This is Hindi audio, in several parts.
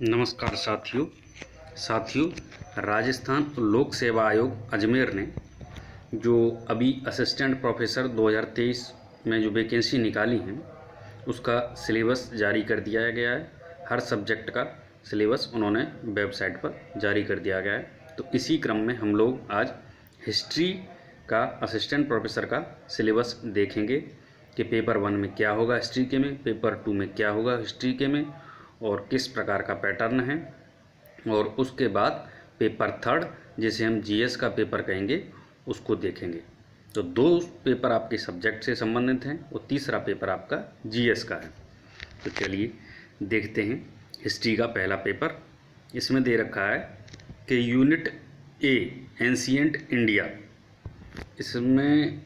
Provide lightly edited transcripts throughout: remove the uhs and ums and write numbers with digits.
नमस्कार साथियों राजस्थान लोक सेवा आयोग अजमेर ने जो अभी असिस्टेंट प्रोफेसर 2023 में जो वैकेंसी निकाली हैं उसका सिलेबस जारी कर दिया गया है। हर सब्जेक्ट का सिलेबस उन्होंने वेबसाइट पर जारी कर दिया गया है। तो इसी क्रम में हम लोग आज हिस्ट्री का असिस्टेंट प्रोफेसर का सिलेबस देखेंगे कि पेपर 1 में क्या होगा हिस्ट्री के में, पेपर 2 में क्या होगा हिस्ट्री के में और किस प्रकार का पैटर्न है। और उसके बाद पेपर 3 जिसे हम जीएस का पेपर कहेंगे उसको देखेंगे। तो 2 पेपर आपके सब्जेक्ट से संबंधित हैं और तीसरा पेपर आपका जीएस का है। तो चलिए देखते हैं हिस्ट्री का पहला पेपर। इसमें दे रखा है कि यूनिट ए एंशिएंट इंडिया। इसमें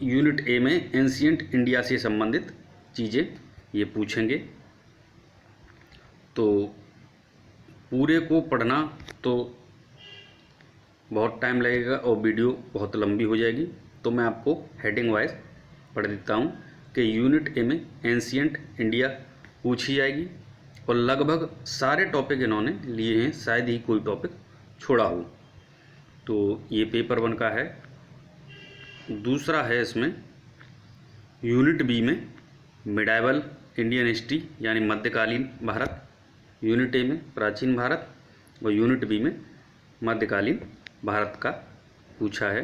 यूनिट ए में एंशिएंट इंडिया से संबंधित चीज़ें ये पूछेंगे। तो पूरे को पढ़ना तो बहुत टाइम लगेगा और वीडियो बहुत लंबी हो जाएगी, तो मैं आपको हेडिंग वाइज पढ़ देता हूँ कि यूनिट ए में एंशिएंट इंडिया पूछी जाएगी और लगभग सारे टॉपिक इन्होंने लिए हैं, शायद ही कोई टॉपिक छोड़ा हो। तो ये पेपर 1 का है। दूसरा है इसमें यूनिट बी में मिडाइवल इंडियन हिस्ट्री यानी मध्यकालीन भारत। यूनिट ए में प्राचीन भारत और यूनिट बी में मध्यकालीन भारत का पूछा है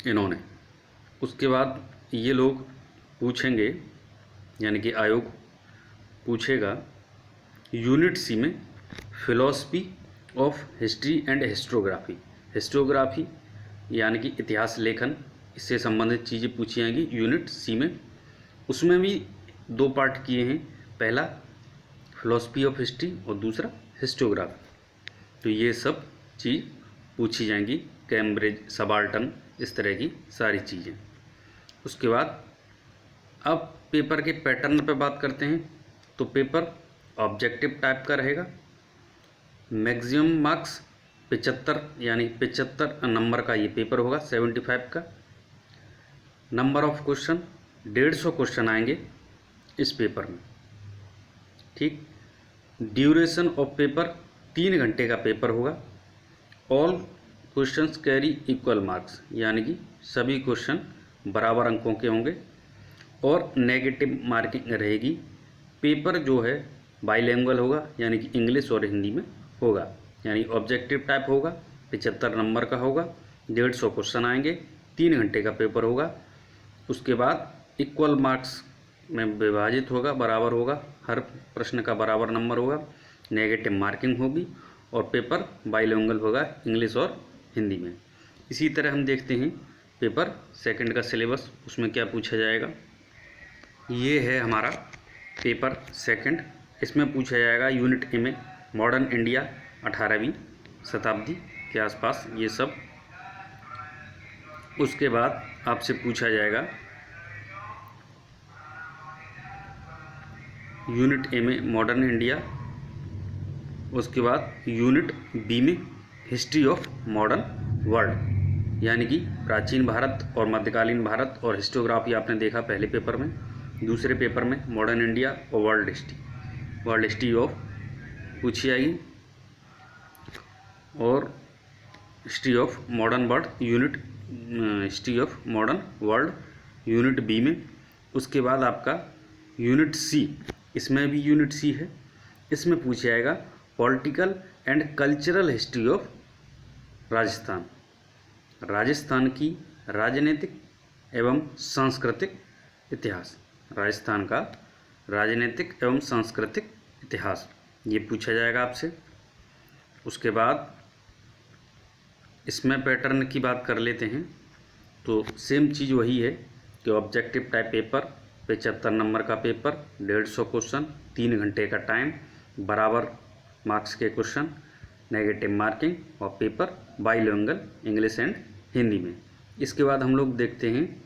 इन्होंने। उसके बाद ये लोग पूछेंगे यानी कि आयोग पूछेगा यूनिट सी में philosophy of history and historiography. Historiography यानी कि इतिहास लेखन, इससे संबंधित चीज़ें पूछी जाएंगी यूनिट सी में। उसमें भी 2 पार्ट किए हैं, पहला फिलॉसफी ऑफ हिस्ट्री और दूसरा हिस्टोग्राफी। तो ये सब चीज़ पूछी जाएंगी, कैम्ब्रिज, सबाल्टन, इस तरह की सारी चीज़ें। उसके बाद अब पेपर के पैटर्न पे बात करते हैं। तो पेपर ऑब्जेक्टिव टाइप का रहेगा। मैक्सिमम मार्क्स 75 यानी 75 नंबर का ये पेपर होगा, 75 का। नंबर ऑफ क्वेश्चन 150 क्वेश्चन आएंगे इस पेपर में, ठीक। ड्यूरेशन ऑफ पेपर 3 घंटे का पेपर होगा। All questions carry equal marks यानी कि सभी क्वेश्चन बराबर अंकों के होंगे और नेगेटिव मार्किंग रहेगी। पेपर जो है बाइलिंगुअल होगा यानी कि इंग्लिश और हिंदी में होगा, यानी ऑब्जेक्टिव टाइप होगा, 75 नंबर का होगा, 150 क्वेश्चन आएंगे, 3 घंटे का पेपर होगा। उसके बाद इक्वल मार्क्स में विभाजित होगा, बराबर होगा, हर प्रश्न का बराबर नंबर होगा, नेगेटिव मार्किंग होगी और पेपर बाइलिंगुअल होगा इंग्लिश और हिंदी में। इसी तरह हम देखते हैं पेपर 2 का सिलेबस, उसमें क्या पूछा जाएगा। ये है हमारा पेपर 2। इसमें पूछा जाएगा यूनिट ए में मॉडर्न इंडिया 18वीं शताब्दी के आसपास, ये सब। उसके बाद आपसे पूछा जाएगा यूनिट ए में मॉडर्न इंडिया। उसके बाद यूनिट बी में हिस्ट्री ऑफ मॉडर्न वर्ल्ड यानी कि प्राचीन भारत और मध्यकालीन भारत। और हिस्टोग्राफी आपने देखा पहले पेपर में। दूसरे पेपर में मॉडर्न इंडिया और वर्ल्ड हिस्ट्री ऑफ पूछी जाएगी और history of modern world unit history of modern world unit B में। उसके बाद आपका यूनिट सी, इसमें भी यूनिट सी है, इसमें पूछा जाएगा political and cultural history of Rajasthan. Rajasthan की राजनीतिक एवं सांस्कृतिक इतिहास, राजस्थान का राजनीतिक एवं सांस्कृतिक इतिहास, ये पूछा जाएगा आपसे। उसके बाद इसमें पैटर्न की बात कर लेते हैं। तो सेम चीज़ वही है कि ऑब्जेक्टिव टाइप पेपर, 75 नंबर का पेपर, 150 क्वेश्चन, 3 घंटे का टाइम, बराबर मार्क्स के क्वेश्चन, नेगेटिव मार्किंग और paper bilingual English and Hindi में। इसके बाद हम लोग देखते हैं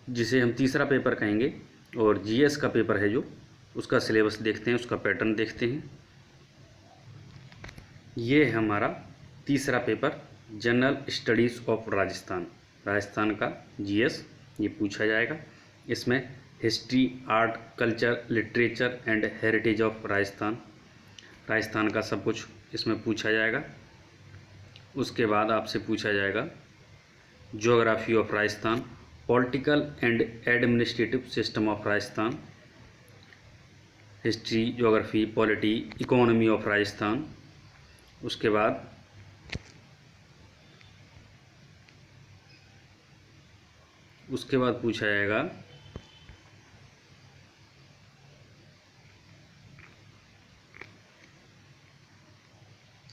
जिसे हम तीसरा पेपर कहेंगे और जीएस का पेपर है जो, उसका सिलेबस देखते हैं, उसका पैटर्न देखते हैं। ये है हमारा तीसरा paper, general studies of Rajasthan. Rajasthan का जीएस ये पूछा जाएगा। इसमें history, art, culture, literature and heritage of Rajasthan, Rajasthan का सब कुछ इसमें पूछा जाएगा। उसके बाद आपसे पूछा जाएगा geography of Rajasthan, political and administrative system of Rajasthan, history, geography, polity, economy of Rajasthan. उसके बाद पूछा जाएगा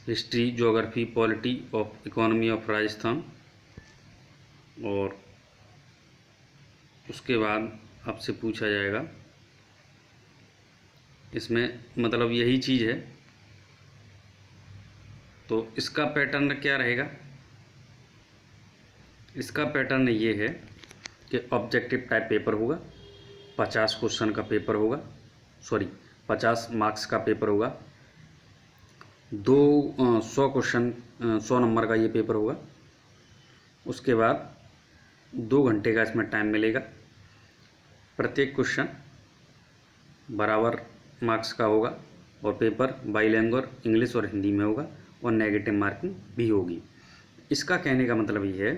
history, geography, polity of economy of Rajasthan. और उसके बाद आपसे पूछा जाएगा, इसमें मतलब यही चीज़ है, तो इसका पैटर्न क्या रहेगा? इसका पैटर्न ये है कि ऑब्जेक्टिव टाइप पेपर होगा, 50 क्वेश्चन का पेपर होगा, 50 मार्क्स का पेपर होगा, 100 क्वेश्चन 100 नंबर का ये पेपर होगा। उसके बाद 2 घंटे का इसमें टाइम मिलेगा। प्रत्येक क्वेश्चन बराबर मार्क्स का होगा और पेपर बाइलैंग्वेज इंग्लिश और हिंदी में होगा और नेगेटिव मार्किंग भी होगी। इसका कहने का मतलब ये है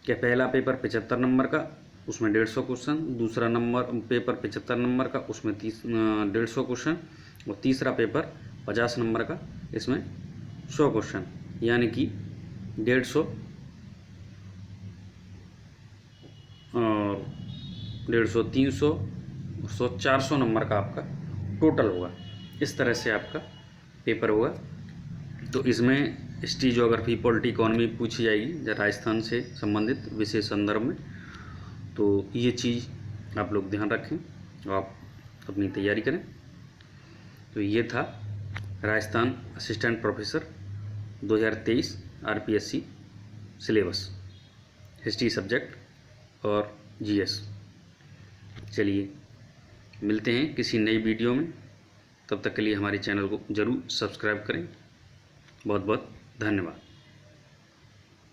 कि पहला पेपर 75 नंबर का, उसमें 150 क्वेश्चन, दूसरा पेपर 75 नंबर का, उसमें 150 क्वेश्चन, और तीसरा पेपर 50 नंबर का, इसमें 100 क्वेश्चन, यानी कि 150 और 150, 300, 100, 400 नंबर का आपका टोटल होगा। इस तरह से आपका पेपर होगा। तो इसमें हिस्ट्री, ज्योग्राफी, पॉलिटी, इकोनॉमी पूछी जाएगी राजस्थान से संबंधित विशेष संदर्भ में। तो ये चीज़ आप लोग ध्यान रखें और आप अपनी तैयारी करें। तो ये था Rajasthan assistant professor 2023 RPSC syllabus, history subject और GS। चलिए मिलते हैं किसी नई वीडियो में, तब तक के लिए हमारे चैनल को ज़रूर सब्सक्राइब करें। बहुत बहुत धन्यवाद।